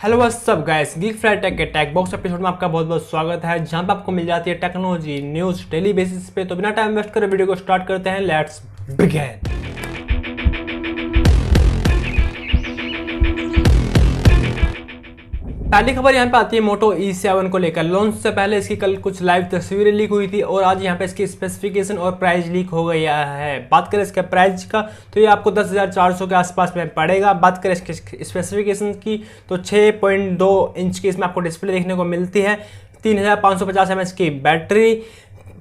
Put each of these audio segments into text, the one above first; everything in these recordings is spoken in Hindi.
Hello what's up guys, GeekFly Tech के TechBox एपिसोड में आपका बहुत बहुत स्वागत है, जहां पे आपको मिल जाती है टेक्नोलॉजी न्यूज़ डेली बेसिस पे। तो बिना टाइम वेस्ट करे वीडियो को स्टार्ट करते हैं। Let's begin. पहली खबर यहाँ पे आती है मोटो E7 को लेकर। लॉन्च से पहले इसकी कल कुछ लाइव तस्वीरें लीक हुई थी और आज यहाँ पे इसकी स्पेसिफिकेशन और प्राइस लीक हो गया है। बात करें इसके प्राइस का तो ये आपको 10,400 के आसपास में पड़ेगा। बात करें इसके स्पेसिफिकेशन की तो 6.2 इंच की इसमें आपको डिस्प्ले देखने को मिलती है, 3550 mAh की बैटरी,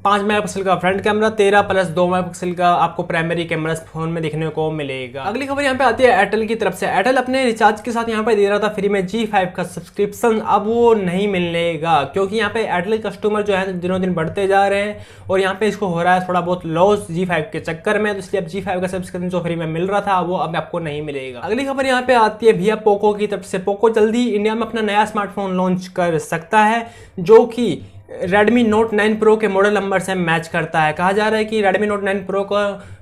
5 मेगापिक्सल का फ्रंट कैमरा, 13+2 मेगापिक्सल का आपको प्राइमरी कैमरा फोन में देखने को मिलेगा। अगली खबर यहाँ पे आती है एयरटेल की तरफ से। एयरटेल अपने रिचार्ज के साथ यहाँ पे दे रहा था फ्री में G5 का सब्सक्रिप्शन, अब वो नहीं मिलेगा क्योंकि यहाँ पे एयरटेल कस्टमर जो है दिनों दिन बढ़ते जा रहे हैं और यहाँ पे इसको हो रहा है थोड़ा बहुत लॉस G5 के चक्कर में। तो इसलिए अब G5 का सब्सक्रिप्शन जो फ्री में मिल रहा था वो अब आपको नहीं मिलेगा। अगली खबर यहाँ पे आती है भैया पोको की तरफ से। पोको जल्दी इंडिया में अपना नया स्मार्टफोन लॉन्च कर सकता है जो कि Redmi Note 9 Pro के मॉडल नंबर से मैच करता है। कहा जा रहा है कि Redmi Note 9 Pro को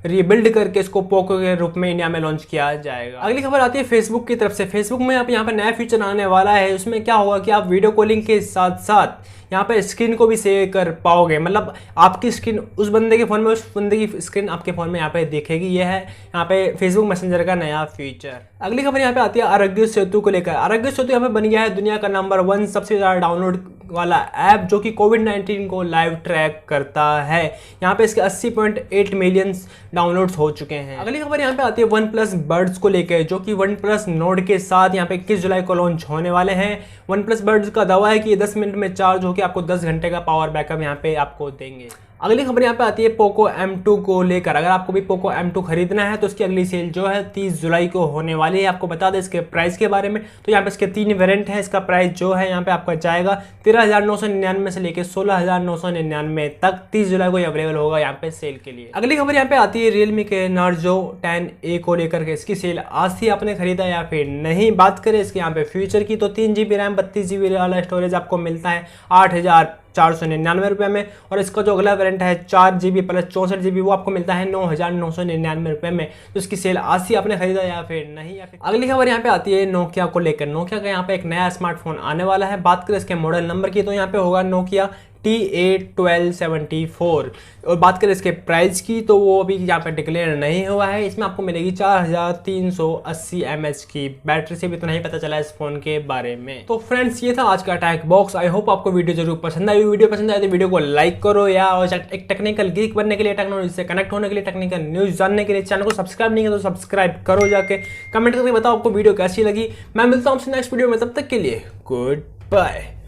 रीबिल्ड करके इसको पोको के रूप में इंडिया में लॉन्च किया जाएगा। अगली खबर आती है फेसबुक की तरफ से। फेसबुक में आप यहाँ पे नया फीचर आने वाला है। उसमें क्या होगा कि आप वीडियो कॉलिंग के साथ साथ यहाँ पे स्क्रीन को भी सेव कर पाओगे, मतलब आपकी स्क्रीन उस बंदे के फ़ोन में, उस बंदे की स्क्रीन आपके फ़ोन में यहाँ पे देखेगी। यह है यहाँ पे फेसबुक मैसेंजर का नया फीचर। अगली खबर यहाँ पे आती है आरोग्य सेतु को लेकर। आरोग्य सेतु यहाँ पे बन गया है दुनिया का नंबर 1 सबसे ज़्यादा डाउनलोड वाला ऐप जो कि कोविड-19 को लाइव ट्रैक करता है। यहाँ पे इसके 80.8 मिलियन डाउनलोड्स हो चुके हैं। अगली खबर यहाँ पे आती है OnePlus बर्ड्स को लेकर, जो कि OnePlus नोड के साथ यहाँ पे 21 जुलाई को लॉन्च होने वाले हैं। OnePlus बर्ड्स का दावा है कि ये 10 मिनट में चार्ज होकर आपको 10 घंटे का पावर बैकअप यहाँ पे आपको देंगे। अगली खबर यहाँ पे आती है पोको M2 को लेकर। अगर आपको भी पोको M2 खरीदना है तो उसकी अगली सेल जो है 30 जुलाई को होने वाली है। आपको बता दें इसके प्राइस के बारे में, तो यहाँ पे इसके 3 वेरिएंट हैं। इसका प्राइस जो है यहाँ पे आपका जाएगा 13,999 से लेकर 16,999 तक। 30 जुलाई को ये अवेलेबल होगा यहाँ पे सेल के लिए। अगली खबर यहाँ पे आती है Realme के Nazro 10A को लेकर के। इसकी सेल आज ही आपने खरीदा या फिर नहीं। बात करें इसके यहाँ पे फ्यूचर की तो 3GB रैम 32GB वाला स्टोरेज आपको मिलता है 8,499 रुपये में, और इसका जो अगला वेरिएंट है 4GB प्लस 64GB वो आपको मिलता है 9,999 रुपये में। तो इसकी सेल आज ही आपने खरीदा या फिर नहीं। अगली खबर यहाँ पे आती है नोकिया को लेकर। नोकिया का यहाँ पे एक नया स्मार्टफोन आने वाला है। बात करें इसके मॉडल नंबर की तो यहाँ पे होगा नोकिया TA1274, और बात करें इसके प्राइस की तो वो अभी यहाँ पे डिक्लेयर नहीं हुआ है। इसमें आपको मिलेगी 4,380 mAh की बैटरी। से भी तो नहीं पता चला इस फोन के बारे में। तो फ्रेंड्स ये था आज का टैक बॉक्स। आई होप आपको वीडियो जरूर पसंद आई। वीडियो पसंद आए तो वीडियो को लाइक करो, या एक टेक्निकल गीक बनने के लिए, टेक्नोलॉजी से कनेक्ट होने के लिए, टेक्निकल न्यूज जानने के लिए चैनल को सब्सक्राइब नहीं किया तो सब्सक्राइब करो जाके। कमेंट करके बताओ आपको वीडियो कैसी लगी। मैं मिलता हूँ आपसे नेक्स्ट वीडियो में, तब तक के लिए गुड बाय।